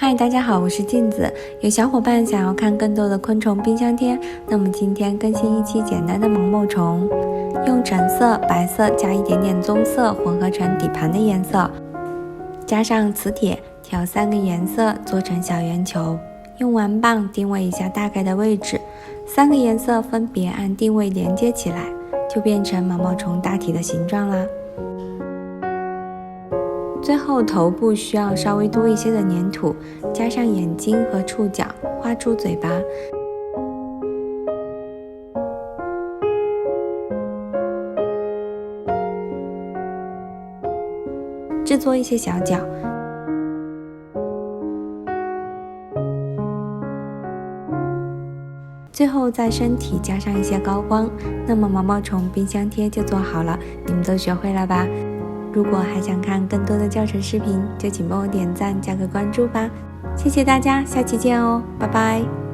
嗨，大家好，我是镜子。有小伙伴想要看更多的昆虫冰箱贴，那么今天更新一期简单的毛毛虫，用橙色、白色加一点点棕色混合成底盘的颜色，加上磁铁调3个颜色做成小圆球，用丸棒定位一下大概的位置，3个颜色分别按定位连接起来，就变成毛毛虫大体的形状啦。最后头部需要稍微多一些的粘土，加上眼睛和触角，画出嘴巴。制作一些小角，最后在身体加上一些高光，那么毛毛虫冰箱贴就做好了，你们都学会了吧？如果还想看更多的教程视频，就请帮我点赞加个关注吧，谢谢大家，下期见哦，拜拜。